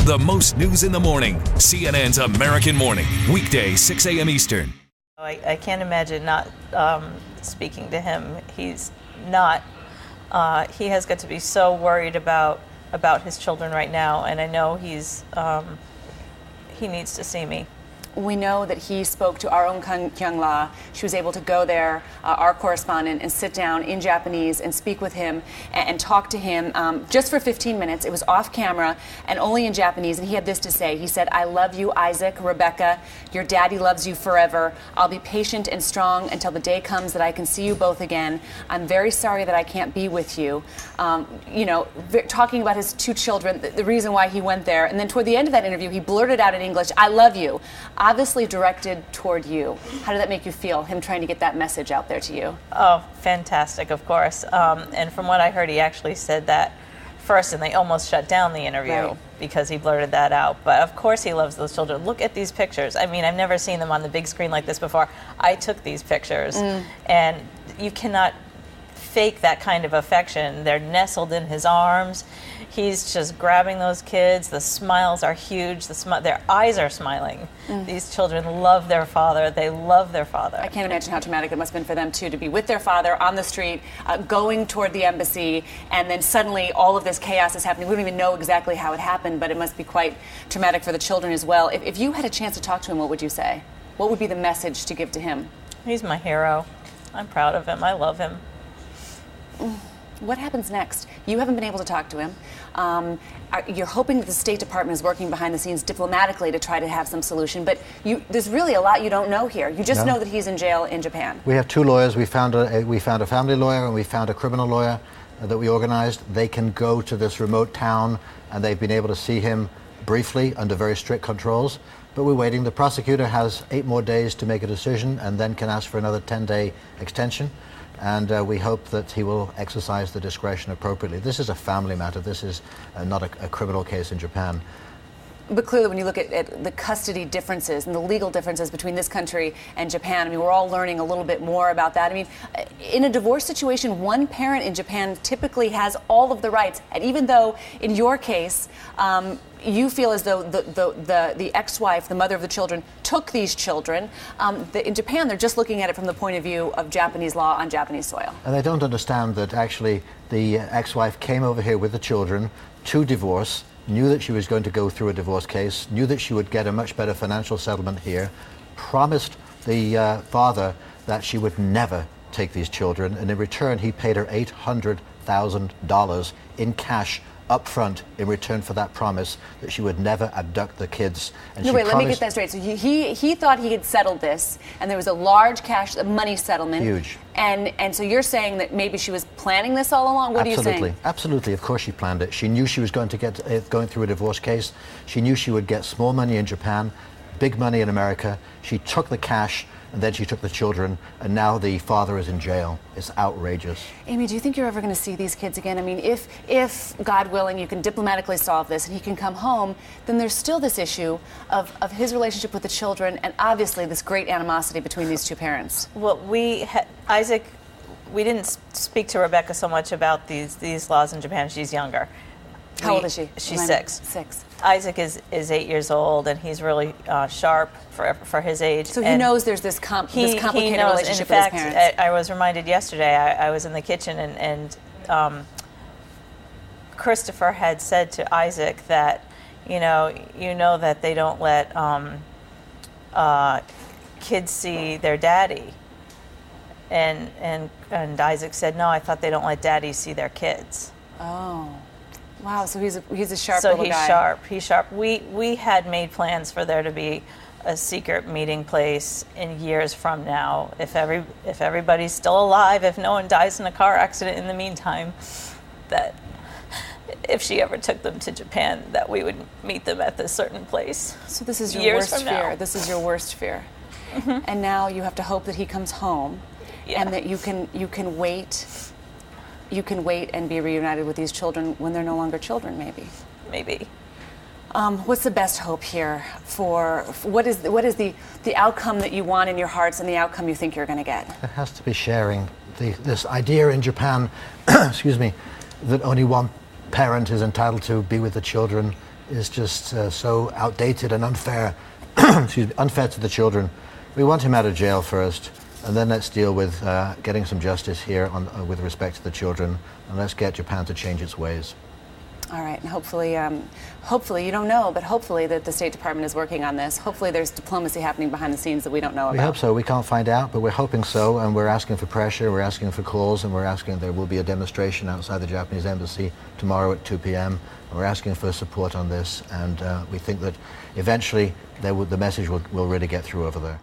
The most news in the morning. CNN's American Morning. Weekday, 6 a.m. Eastern. I can't imagine not speaking to him. He's not. He has got to be so worried about his children right now, and I know he needs to see me. We know that he spoke to our own Kyung La. She was able to go there, our correspondent, and sit down in Japanese and speak with him and talk to him just for 15 minutes. It was off camera and only in Japanese, and he had this to say. He said, "I love you, Isaac, Rebecca. Your daddy loves you forever. I'll be patient and strong until the day comes that I can see you both again. I'm very sorry that I can't be with you." Talking about his two children, the reason why he went there. And then toward the end of that interview, he blurted out in English, "I love you." Obviously directed toward you. How did that make you feel, him trying to get that message out there to you? Oh, fantastic, of course. And from what I heard, he actually said that first, and they almost shut down the interview because he blurted that out. But of course he loves those children. Look at these pictures. I mean, I've never seen them on the big screen like this before. I took these pictures, and you cannot fake that kind of affection. They're nestled in his arms. He's just grabbing those kids. The smiles are huge. Their eyes are smiling. These children love their father. They love their father. I can't imagine how traumatic it must have been for them, too, to be with their father on the street, going toward the embassy, and then suddenly all of this chaos is happening. We don't even know exactly how it happened, but it must be quite traumatic for the children as well. If you had a chance to talk to him, what would you say? What would be the message to give to him? He's my hero. I'm proud of him. I love him. What happens next? You haven't been able to talk to him. You're hoping that the State Department is working behind the scenes diplomatically to try to have some solution, but there's really a lot you don't know here. You just know that he's in jail in Japan. We have two lawyers. We found a family lawyer and we found a criminal lawyer that we organized. They can go to this remote town and they've been able to see him briefly under very strict controls. But we're waiting. The prosecutor has 8 more days to make a decision and then can ask for another 10-day extension. And we hope that he will exercise the discretion appropriately. This is a family matter. This is not a criminal case in Japan. But clearly, when you look at the custody differences and the legal differences between this country and Japan, I mean, we're all learning a little bit more about that. I mean, in a divorce situation, one parent in Japan typically has all of the rights. And even though, in your case, you feel as though the ex-wife, the mother of the children, took these children, in Japan, they're just looking at it from the point of view of Japanese law on Japanese soil. And they don't understand that actually the ex-wife came over here with the children to divorce, knew that she was going to go through a divorce case, knew that she would get a much better financial settlement here, promised the father that she would never take these children, and in return he paid her $800,000 in cash up front in return for that promise that she would never abduct the kids. And let me get that straight. So he thought he had settled this, and there was a large cash money settlement. Huge. And so you're saying that maybe she was planning this all along? What are you saying? Absolutely. Of course she planned it. She knew she was going to going through a divorce case. She knew she would get small money in Japan, big money in America. She took the cash, and then she took the children, and now the father is in jail. It's outrageous. Amy, do you think you're ever going to see these kids again? I mean, if God willing, you can diplomatically solve this and he can come home, then there's still this issue of his relationship with the children and obviously this great animosity between these two parents. Well, Isaac, we didn't speak to Rebecca so much about these laws in Japan. She's younger. How old is she? She's 6. 6. Isaac is 8 years old, and he's really sharp for his age. So he knows there's this complicated relationship with his parents. In fact, I was reminded yesterday, I was in the kitchen, and Christopher had said to Isaac that, you know that they don't let kids see their daddy. And Isaac said, no, I thought they don't let daddies see their kids. Oh. Wow, so he's a sharp little guy. So he's sharp. We had made plans for there to be a secret meeting place in years from now. If everybody's still alive, if no one dies in a car accident in the meantime, that if she ever took them to Japan, that we would meet them at this certain place. So this is your worst fear. This is your worst fear. Mm-hmm. And now you have to hope that he comes home, and that you can wait. You can wait and be reunited with these children when they're no longer children, maybe. Maybe. What's the best hope here for what is the outcome that you want in your hearts and the outcome you think you're going to get? It has to be sharing. This idea in Japan, excuse me, that only one parent is entitled to be with the children is just so outdated and unfair. Excuse me, unfair to the children. We want him out of jail first, and then let's deal with getting some justice here with respect to the children, and let's get Japan to change its ways. All right, and hopefully you don't know, but hopefully that the State Department is working on this. Hopefully there's diplomacy happening behind the scenes that we don't know about. We hope so. We can't find out, but we're hoping so, and we're asking for pressure, we're asking for calls, and we're asking there will be a demonstration outside the Japanese embassy tomorrow at 2 p.m. And we're asking for support on this, and we think that eventually the message will really get through over there.